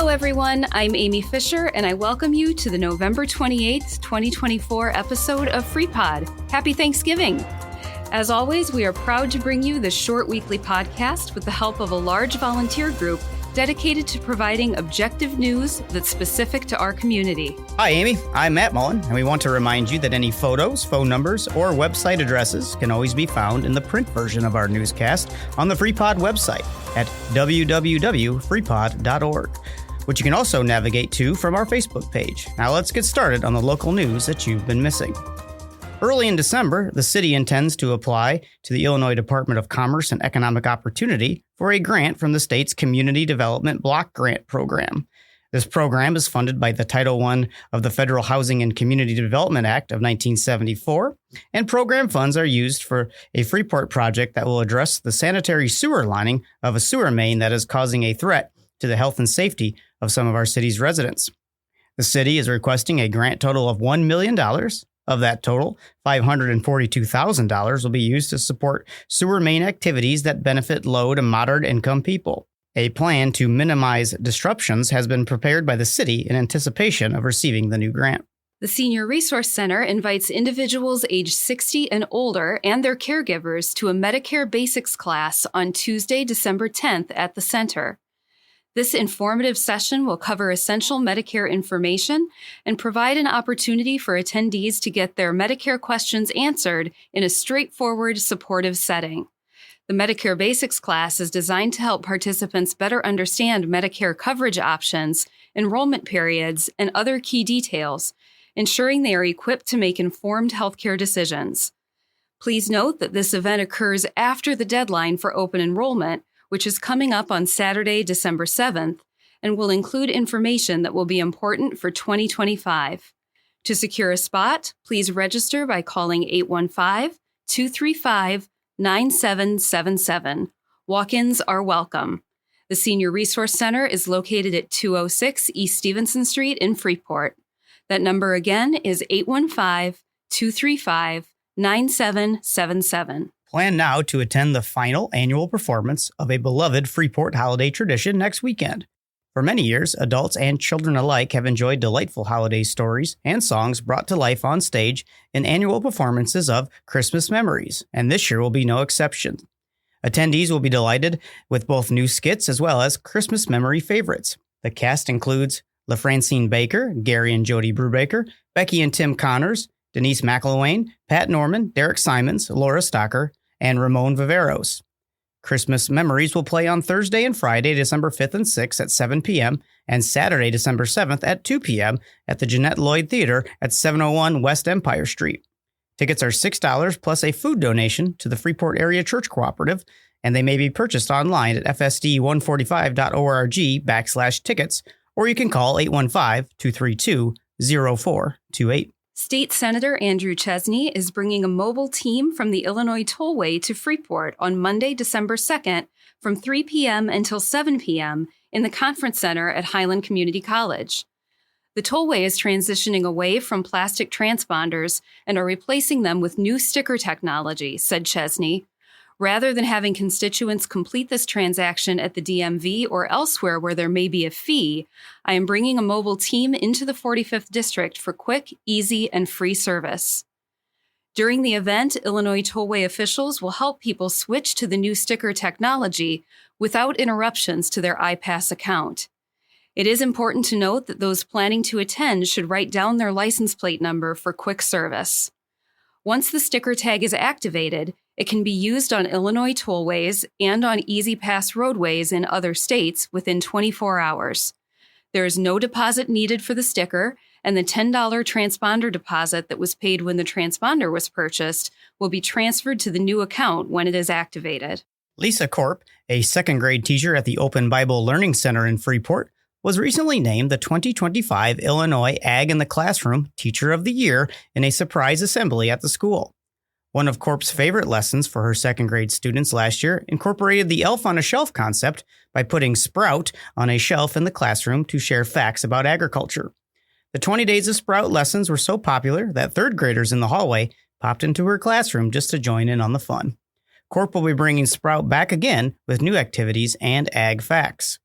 Hello, everyone. I'm Amy Fisher, and I welcome you to the November 28th, 2024 episode of FREEPOD. Happy Thanksgiving. As always, we are proud to bring you this short weekly podcast with the help of a large volunteer group dedicated to providing objective news that's specific to our community. Hi, Amy. I'm Matt Mullen, and we want to remind you that any photos, phone numbers, or website addresses can always be found in the print version of our newscast on the FREEPOD website at www.freepod.org, which you can also navigate to from our Facebook page. Now let's get started on the local news that you've been missing. Early in December, the city intends to apply to the Illinois Department of Commerce and Economic Opportunity for a grant from the state's Community Development Block Grant Program. This program is funded by the Title I of the Federal Housing and Community Development Act of 1974, and program funds are used for a Freeport project that will address the sanitary sewer lining of a sewer main that is causing a threat to the health and safety of some of our city's residents. The city is requesting a grant total of $1 million. Of that total, $542,000 will be used to support sewer main activities that benefit low to moderate income people. A plan to minimize disruptions has been prepared by the city in anticipation of receiving the new grant. The Senior Resource Center invites individuals age 60 and older and their caregivers to a Medicare Basics class on Tuesday, December 10th at the center. This informative session will cover essential Medicare information and provide an opportunity for attendees to get their Medicare questions answered in a straightforward, supportive setting. The Medicare Basics class is designed to help participants better understand Medicare coverage options, enrollment periods, and other key details, ensuring they are equipped to make informed healthcare decisions. Please note that this event occurs after the deadline for open enrollment, which is coming up on Saturday, December 7th, and will include information that will be important for 2025. To secure a spot, please register by calling 815-235-9777. Walk-ins are welcome. The Senior Resource Center is located at 206 East Stevenson Street in Freeport. That number again is 815-235-9777. Plan now to attend the final annual performance of a beloved Freeport holiday tradition next weekend. For many years, adults and children alike have enjoyed delightful holiday stories and songs brought to life on stage in annual performances of Christmas Memories, and this year will be no exception. Attendees will be delighted with both new skits as well as Christmas memory favorites. The cast includes LaFrancine Baker, Gary and Jody Brubaker, Becky and Tim Connors, Denise McIlwain, Pat Norman, Derek Simons, Laura Stocker, and Ramon Viveros. Christmas Memories will play on Thursday and Friday, December 5th and 6th at 7 p.m. and Saturday, December 7th at 2 p.m. at the Jeanette Lloyd Theater at 701 West Empire Street. Tickets are $6 plus a food donation to the Freeport Area Church Cooperative, and they may be purchased online at fsd145.org/tickets, or you can call 815-232-0428. State Senator Andrew Chesney is bringing a mobile team from the Illinois Tollway to Freeport on Monday, December 2nd from 3 p.m. until 7 p.m. in the Conference Center at Highland Community College. The Tollway is transitioning away from plastic transponders and are replacing them with new sticker technology, said Chesney. Rather than having constituents complete this transaction at the DMV or elsewhere where there may be a fee, I am bringing a mobile team into the 45th District for quick, easy, and free service. During the event, Illinois Tollway officials will help people switch to the new sticker technology without interruptions to their IPASS account. It is important to note that those planning to attend should write down their license plate number for quick service. Once the sticker tag is activated, it can be used on Illinois tollways and on E-ZPass roadways in other states within 24 hours. There is no deposit needed for the sticker, and the $10 transponder deposit that was paid when the transponder was purchased will be transferred to the new account when it is activated. Lisa Korp, a second-grade teacher at the Open Bible Learning Center in Freeport, was recently named the 2025 Illinois Ag in the Classroom Teacher of the Year in a surprise assembly at the school. One of Korp's favorite lessons for her second-grade students last year incorporated the elf on a shelf concept by putting Sprout on a shelf in the classroom to share facts about agriculture. The 20 Days of Sprout lessons were so popular that third graders in the hallway popped into her classroom just to join in on the fun. Korp will be bringing Sprout back again with new activities and ag facts.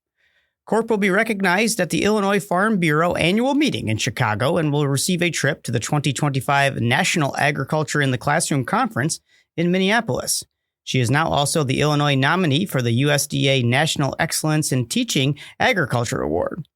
Corp will be recognized at the Illinois Farm Bureau annual meeting in Chicago and will receive a trip to the 2025 National Agriculture in the Classroom Conference in Minneapolis. She is now also the Illinois nominee for the USDA National Excellence in Teaching Agriculture Award.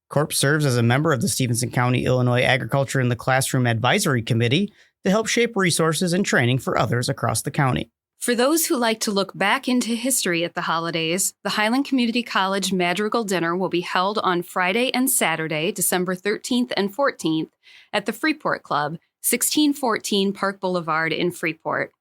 Corp serves as a member of the Stephenson County, Illinois Agriculture in the Classroom Advisory Committee to help shape resources and training for others across the county. For those who like to look back into history at the holidays, the Highland Community College Madrigal Dinner will be held on Friday and Saturday, December 13th and 14th, at the Freeport Club, 1614 Park Boulevard in Freeport.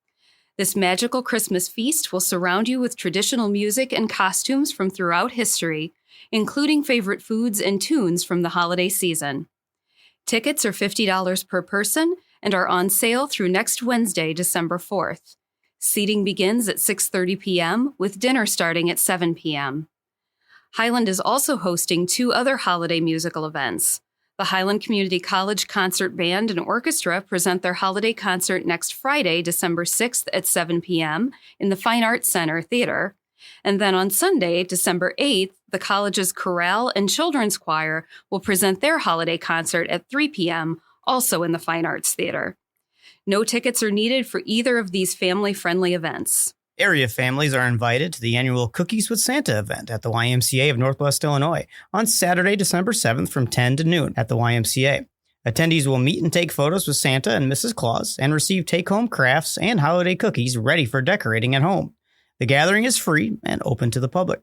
This magical Christmas feast will surround you with traditional music and costumes from throughout history, including favorite foods and tunes from the holiday season. Tickets are $50 per person and are on sale through next Wednesday, December 4th. Seating begins at 6:30 p.m., with dinner starting at 7 p.m. Highland is also hosting 2 other holiday musical events. The Highland Community College Concert Band and Orchestra present their holiday concert next Friday, December 6th at 7 p.m. in the Fine Arts Center Theater. And then on Sunday, December 8th, the college's chorale and children's choir will present their holiday concert at 3 p.m., also in the Fine Arts Theater. No tickets are needed for either of these family-friendly events. Area families are invited to the annual Cookies with Santa event at the YMCA of Northwest Illinois on Saturday, December 7th from 10 to noon at the YMCA. Attendees will meet and take photos with Santa and Mrs. Claus and receive take-home crafts and holiday cookies ready for decorating at home. The gathering is free and open to the public.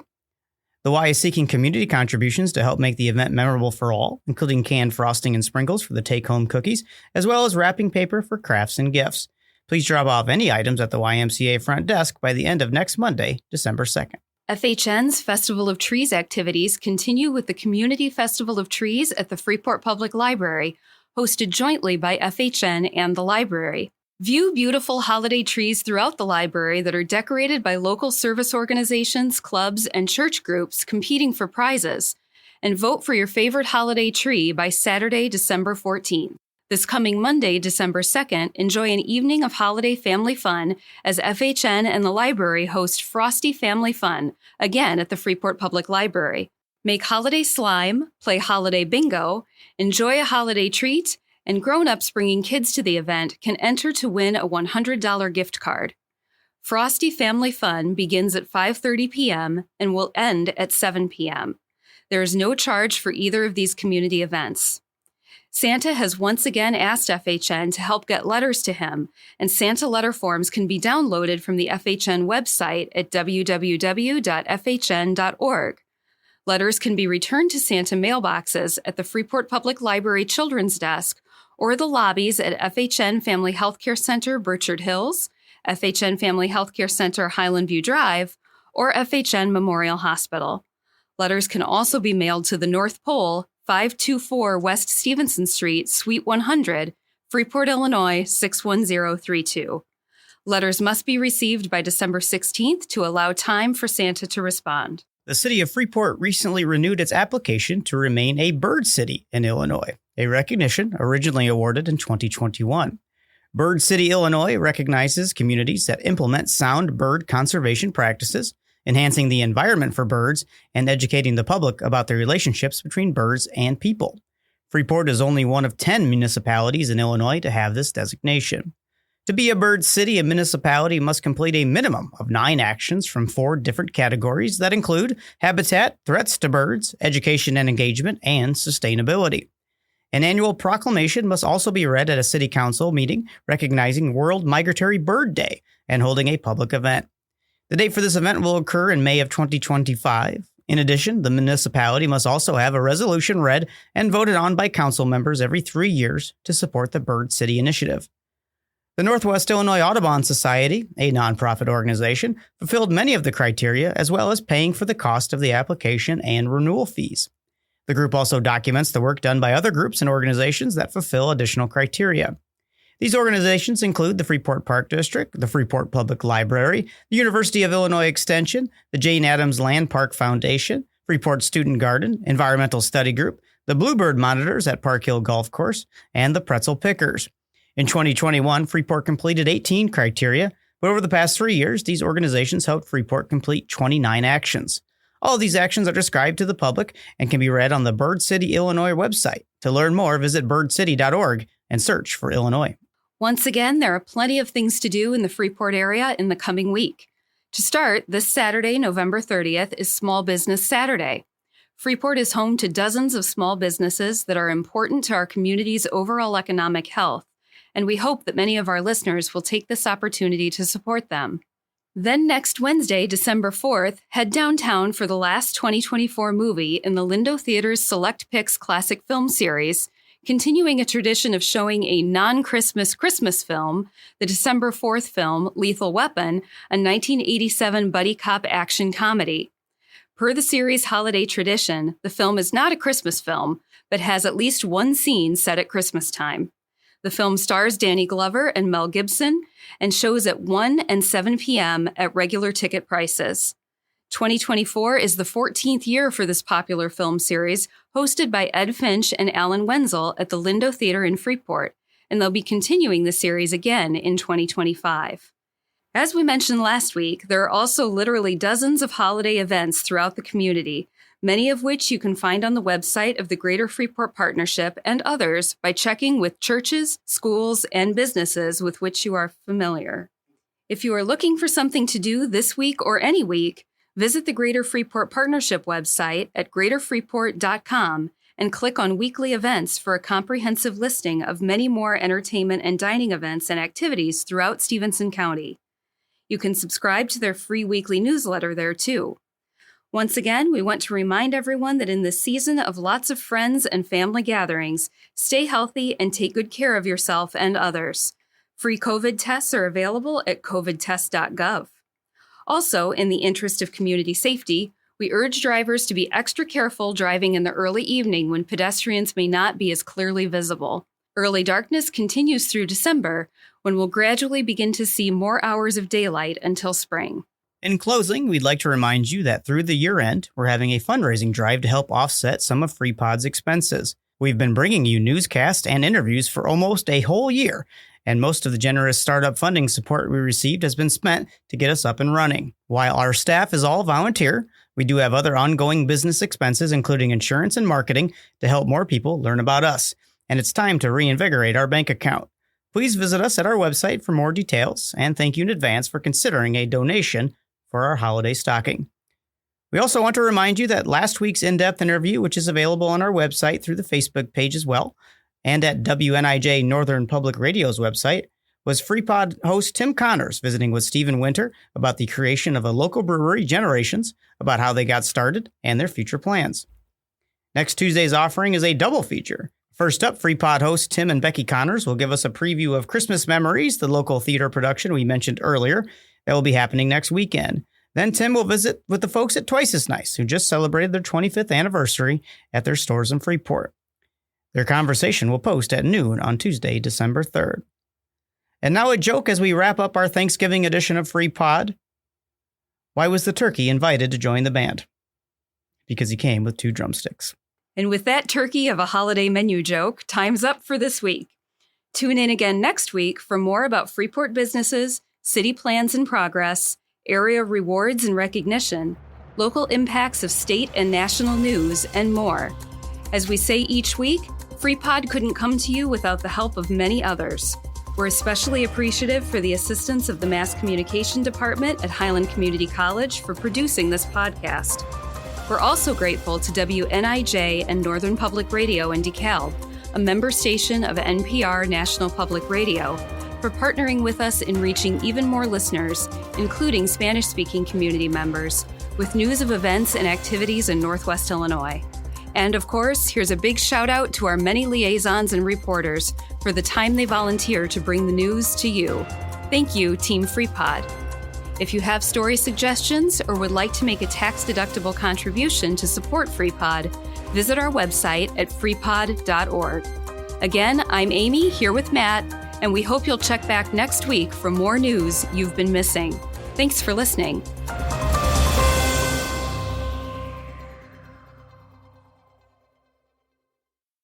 The Y is seeking community contributions to help make the event memorable for all, including canned frosting and sprinkles for the take-home cookies, as well as wrapping paper for crafts and gifts. Please drop off any items at the YMCA front desk by the end of next Monday, December 2nd. FHN's Festival of Trees activities continue with the Community Festival of Trees at the Freeport Public Library, hosted jointly by FHN and the library. View beautiful holiday trees throughout the library that are decorated by local service organizations, clubs, and church groups competing for prizes, and vote for your favorite holiday tree by Saturday, December 14th. This coming Monday, December 2nd, enjoy an evening of holiday family fun as FHN and the library host Frosty Family Fun, again at the Freeport Public Library. Make holiday slime, play holiday bingo, enjoy a holiday treat, and grown-ups bringing kids to the event can enter to win a $100 gift card. Frosty Family Fun begins at 5:30 p.m. and will end at 7 p.m. There is no charge for either of these community events. Santa has once again asked FHN to help get letters to him, and Santa letter forms can be downloaded from the FHN website at www.fhn.org. Letters can be returned to Santa mailboxes at the Freeport Public Library Children's Desk or the lobbies at FHN Family Healthcare Center, Burchard Hills, FHN Family Healthcare Center, Highland View Drive, or FHN Memorial Hospital. Letters can also be mailed to the North Pole, 524 West Stevenson Street, Suite 100, Freeport, Illinois, 61032. Letters must be received by December 16th to allow time for Santa to respond. The city of Freeport recently renewed its application to remain a bird city in Illinois, a recognition originally awarded in 2021. Bird City, Illinois recognizes communities that implement sound bird conservation practices, enhancing the environment for birds and educating the public about the relationships between birds and people. Freeport is only one of 10 municipalities in Illinois to have this designation. To be a bird city, a municipality must complete a minimum of 9 actions from 4 different categories that include habitat, threats to birds, education and engagement, and sustainability. An annual proclamation must also be read at a city council meeting recognizing World Migratory Bird Day and holding a public event. The date for this event will occur in May of 2025. In addition, the municipality must also have a resolution read and voted on by council members every 3 years to support the Bird City initiative. The Northwest Illinois Audubon Society, a nonprofit organization, fulfilled many of the criteria as well as paying for the cost of the application and renewal fees. The group also documents the work done by other groups and organizations that fulfill additional criteria. These organizations include the Freeport Park District, the Freeport Public Library, the University of Illinois Extension, the Jane Addams Land Park Foundation, Freeport Student Garden, Environmental Study Group, the Bluebird Monitors at Park Hill Golf Course, and the Pretzel Pickers. In 2021, Freeport completed 18 criteria, but over the past 3 years, these organizations helped Freeport complete 29 actions. All of these actions are described to the public and can be read on the Bird City, Illinois website. To learn more, visit birdcity.org and search for Illinois. Once again, there are plenty of things to do in the Freeport area in the coming week. To start, this Saturday, November 30th, is Small Business Saturday. Freeport is home to dozens of small businesses that are important to our community's overall economic health, and we hope that many of our listeners will take this opportunity to support them. Then next Wednesday, December 4th, head downtown for the last 2024 movie in the Lindo Theater's Select Picks Classic Film Series, continuing a tradition of showing a non-Christmas Christmas film, the December 4th film, Lethal Weapon, a 1987 buddy cop action comedy. Per the series' holiday tradition, the film is not a Christmas film, but has at least one scene set at Christmas time. The film stars Danny Glover and Mel Gibson and shows at 1 and 7 p.m. at regular ticket prices. 2024 is the 14th year for this popular film series, hosted by Ed Finch and Alan Wenzel at the Lindo Theater in Freeport, and they'll be continuing the series again in 2025. As we mentioned last week, there are also literally dozens of holiday events throughout the community, many of which you can find on the website of the Greater Freeport Partnership and others by checking with churches, schools, and businesses with which you are familiar. If you are looking for something to do this week or any week, visit the Greater Freeport Partnership website at greaterfreeport.com and click on weekly events for a comprehensive listing of many more entertainment and dining events and activities throughout Stevenson County. You can subscribe to their free weekly newsletter there too. Once again, we want to remind everyone that in this season of lots of friends and family gatherings, stay healthy and take good care of yourself and others. Free COVID tests are available at covidtest.gov. Also, in the interest of community safety, we urge drivers to be extra careful driving in the early evening when pedestrians may not be as clearly visible. Early darkness continues through December, when we'll gradually begin to see more hours of daylight until spring. In closing, we'd like to remind you that through the year end, we're having a fundraising drive to help offset some of FREEPOD's expenses. We've been bringing you newscasts and interviews for almost a whole year, and most of the generous startup funding support we received has been spent to get us up and running. While our staff is all volunteer, we do have other ongoing business expenses, including insurance and marketing, to help more people learn about us. And it's time to reinvigorate our bank account. Please visit us at our website for more details, and thank you in advance for considering a donation for our holiday stocking. We also want to remind you that last week's in-depth interview, which is available on our website through the Facebook page as well, and at WNIJ Northern Public Radio's website, was FREEPOD host Tim Connors visiting with Stephen Winter about the creation of a local brewery, Generations, about how they got started and their future plans. Next Tuesday's offering is a double feature. First up, FREEPOD host Tim and Becky Connors will give us a preview of Christmas Memories, the local theater production we mentioned earlier that will be happening next weekend. Then Tim will visit with the folks at Twice as Nice, who just celebrated their 25th anniversary at their stores in Freeport. Their conversation will post at noon on Tuesday, December 3rd. And now a joke as we wrap up our Thanksgiving edition of FREEPOD. Why was the turkey invited to join the band? Because he came with 2 drumsticks. And with that turkey of a holiday menu joke, time's up for this week. Tune in again next week for more about Freeport businesses, city plans and progress, area rewards and recognition, local impacts of state and national news, and more. As we say each week, FREEPOD couldn't come to you without the help of many others. We're especially appreciative for the assistance of the Mass Communication Department at Highland Community College for producing this podcast. We're also grateful to WNIJ and Northern Public Radio in DeKalb, a member station of NPR National Public Radio, for partnering with us in reaching even more listeners, including Spanish-speaking community members, with news of events and activities in Northwest Illinois. And of course, here's a big shout out to our many liaisons and reporters for the time they volunteer to bring the news to you. Thank you, Team FREEPOD. If you have story suggestions or would like to make a tax-deductible contribution to support FREEPOD, visit our website at freepod.org. Again, I'm Amy, here with Matt, and we hope you'll check back next week for more news you've been missing. Thanks for listening.